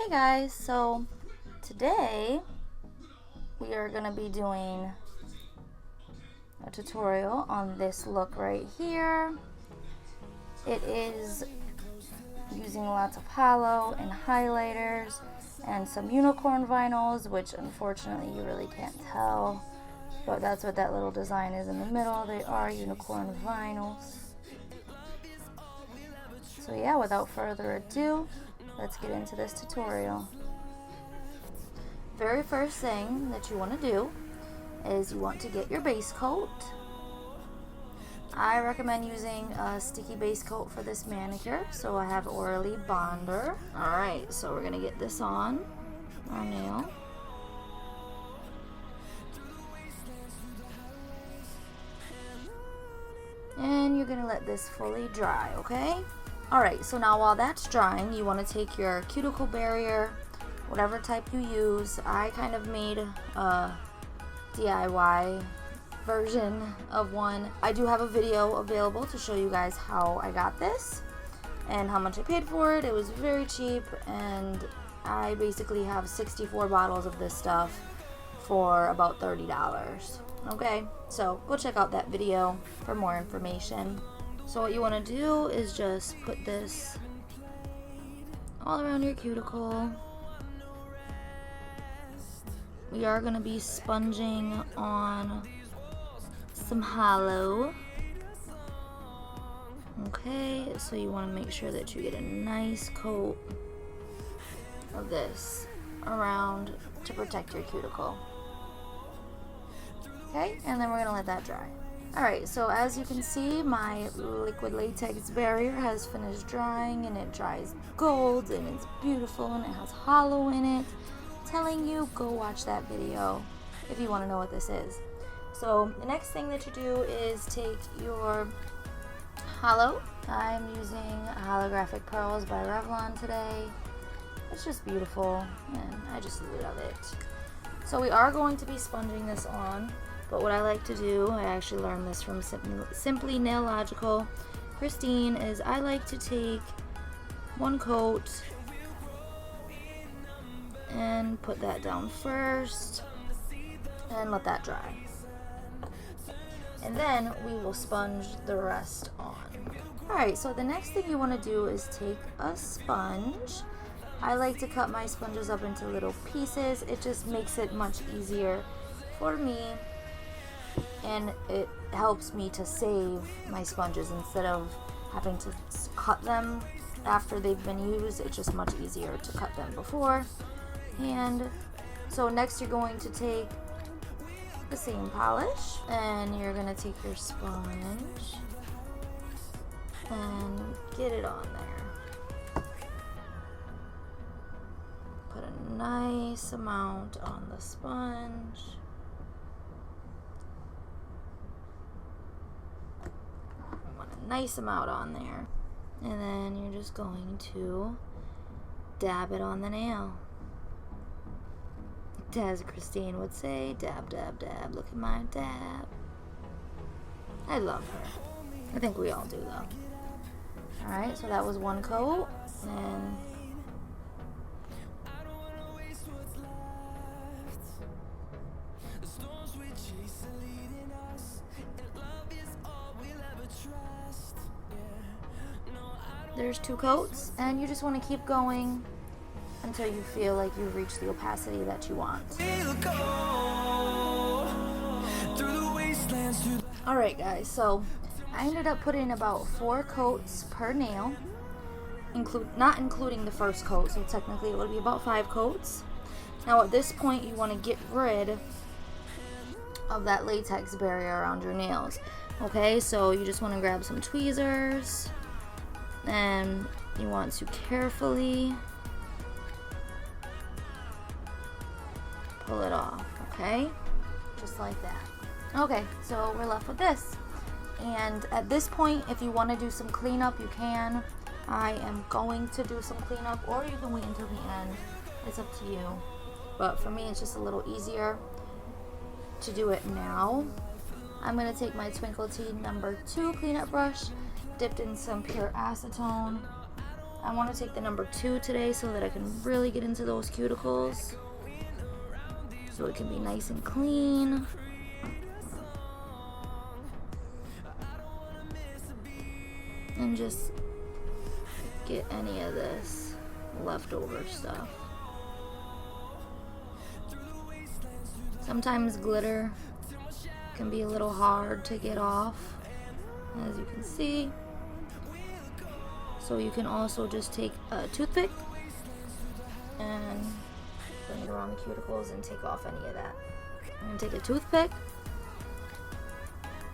Hey guys, so today we are going to be doing a tutorial on this look right here. It is using lots of hollow and highlighters and some unicorn vinyls, which unfortunately you really can't tell, but that's what that little design is in the middle. They are unicorn vinyls. So yeah, without further ado, let's get into this tutorial. Very first thing that you want to do is you want to get your base coat. I recommend using a sticky base coat for this manicure, so I have Orly Bonder. Alright, so we're going to get this on our nail. And you're going to let this fully dry, okay? Alright, so now while that's drying, you want to take your cuticle barrier, whatever type you use. I kind of made a DIY version of one. I do have a video available to show you guys how I got this and how much I paid for it. It was very cheap, and I basically have 64 bottles of this stuff for about $30. Okay, so go check out that video for more information. So what you want to do is just put this all around your cuticle. We are going to be sponging on some hollow. Okay, so you want to make sure that you get a nice coat of this around to protect your cuticle. Okay, and then we're going to let that dry. Alright, so as you can see, my liquid latex barrier has finished drying, and it dries gold, and it's beautiful, and it has hollow in it. Telling you, go watch that video if you want to know what this is. So the next thing that you do is take your hollow. I'm using Holographic Pearls by Revlon today. It's just beautiful, and I just love it. So we are going to be sponging this on. But what I like to do, I actually learned this from Simply Nailogical Christine, is I like to take one coat and put that down first and let that dry. And then we will sponge the rest on. Alright, so the next thing you want to do is take a sponge. I like to cut my sponges up into little pieces. It just makes it much easier for me, and it helps me to save my sponges instead of having to cut them after they've been used. It's just much easier to cut them before. And so next you're going to take the same polish, and you're going to take your sponge and get it on there. Put a nice amount on the sponge. Nice amount on there, and then you're just going to dab it on the nail. As Christine would say, dab, dab, dab. Look at my dab. I love her. I think we all do, though. Alright, so that was one coat, and there's two coats, and you just want to keep going until you feel like you've reached the opacity that you want. Alright guys, so I ended up putting about 4 coats per nail, not including the first coat, so technically it would be about 5 coats. Now at this point you want to get rid of that latex barrier around your nails. Okay, so you just want to grab some tweezers, and you want to carefully pull it off, okay? Just like that. Okay, so we're left with this. And at this point, if you want to do some cleanup, you can. I am going to do some cleanup, or you can wait until the end. It's up to you. But for me, it's just a little easier to do it now. I'm going to take my Twinkle Tea number 2 cleanup brush, dipped in some pure acetone. I want to take the number 2 today so that I can really get into those cuticles, so it can be nice and clean. And just get any of this leftover stuff. Sometimes glitter can be a little hard to get off, as you can see. So you can also just take a toothpick and bring it around the cuticles and take off any of that. I'm gonna take a toothpick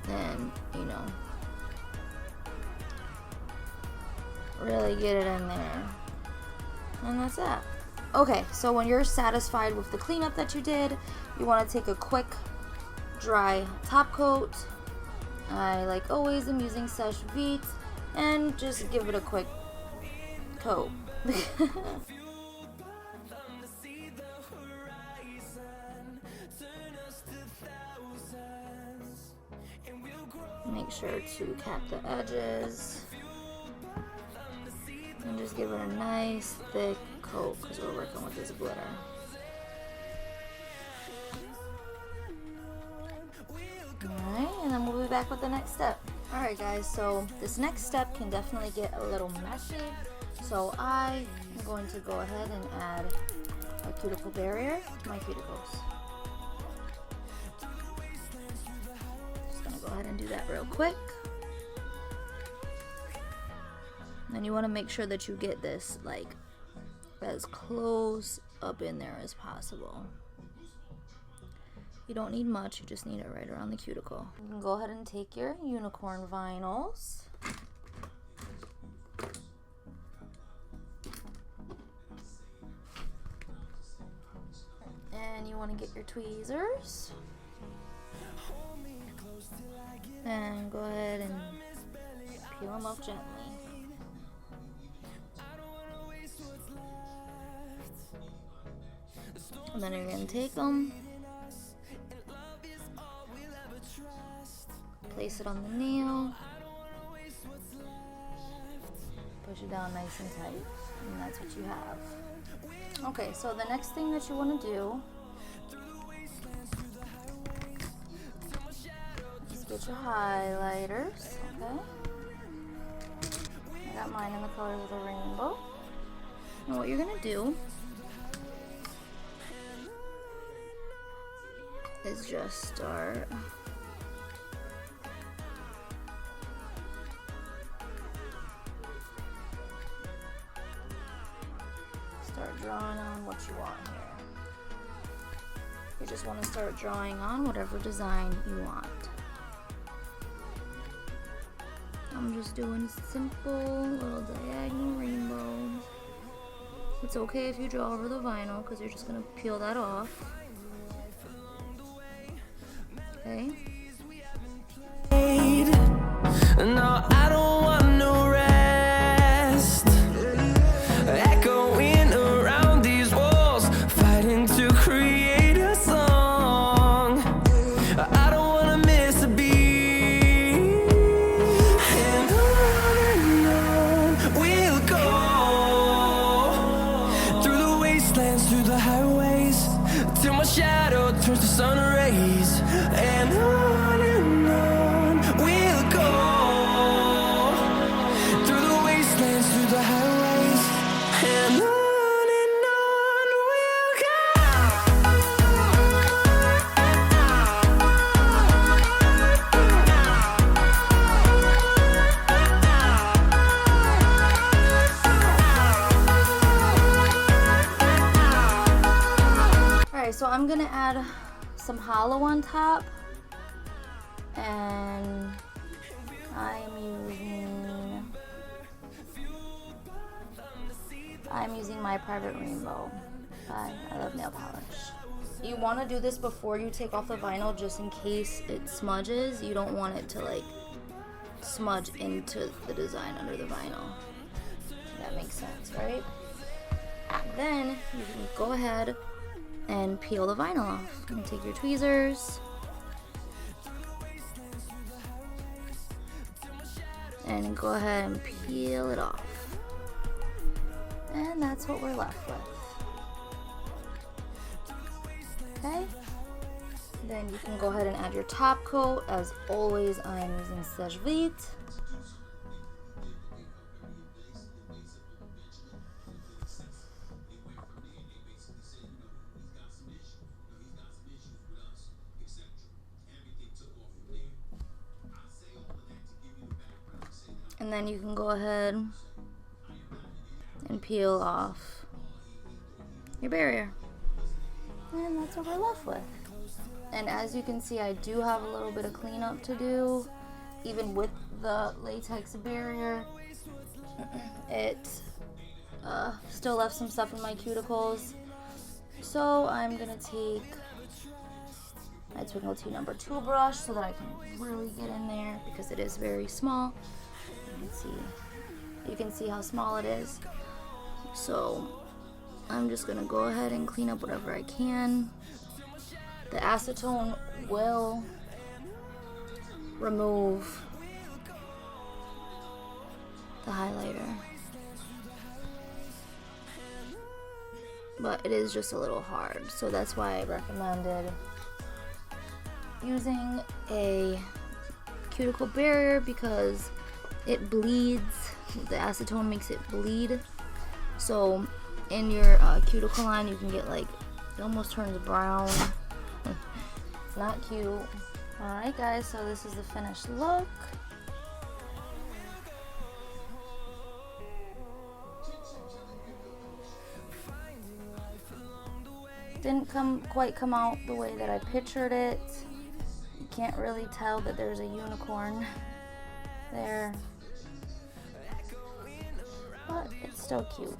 and, you know, really get it in there. And that's that. Okay, so when you're satisfied with the cleanup that you did, you want to take a quick dry top coat. I, like always, am using Seche Vite, and just give it a quick coat. Make sure to cap the edges and just give it a nice thick coat because we're working with this glitter. Alright, and then we'll be back with the next step. Alright guys, so this next step can definitely get a little messy, so I am going to go ahead and add a cuticle barrier to my cuticles. Just gonna go ahead and do that real quick. And you want to make sure that you get this like as close up in there as possible. You don't need much, you just need it right around the cuticle. You can go ahead and take your unicorn vinyls. And you want to get your tweezers. And go ahead and peel them off gently. And then you're going to take them, place it on the nail, push it down nice and tight, and that's what you have. Okay, so the next thing that you want to do is get your highlighters, okay? I got mine in the colors of the rainbow. And what you're going to do is just start drawing on what you want here. You just want to start drawing on whatever design you want. I'm just doing simple little diagonal rainbows. It's okay if you draw over the vinyl because you're just going to peel that off. Okay. No, I don't want no rest. Echoing around these walls, fighting to create a song. I don't want to miss a beat. And on we'll go, through the wastelands, through the highways, till my shadow turns to sun rays. And on we'll go, through the wastelands, through the highways, and on we'll go. Alright, so I'm gonna add some hollow on top, and I'm using my Private Rainbow by I Love Nail Polish. You want to do this before you take off the vinyl, just in case it smudges. You don't want it to like smudge into the design under the vinyl. That makes sense, right? Then you can go ahead and peel the vinyl off. You can take your tweezers and go ahead and peel it off. And that's what we're left with. Okay, then you can go ahead and add your top coat. As always, I am using Sèche Vite. And then you can go ahead and peel off your barrier. And that's what we're left with. And as you can see, I do have a little bit of cleanup to do. Even with the latex barrier, it still left some stuff in my cuticles. So I'm gonna take my Twinkle Tea number 2 brush so that I can really get in there, because it is very small. You can see how small it is. So I'm just gonna go ahead and clean up whatever I can. The acetone will remove the highlighter, but it is just a little hard, so that's why I recommended using a cuticle barrier, because it bleeds. The acetone makes it bleed, so in your cuticle line you can get like, it almost turns brown. It's not cute. Alright guys, so this is the finished look. Didn't quite come out the way that I pictured it. You can't really tell that there's a unicorn there, but it's still cute.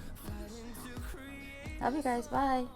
Love you guys, bye.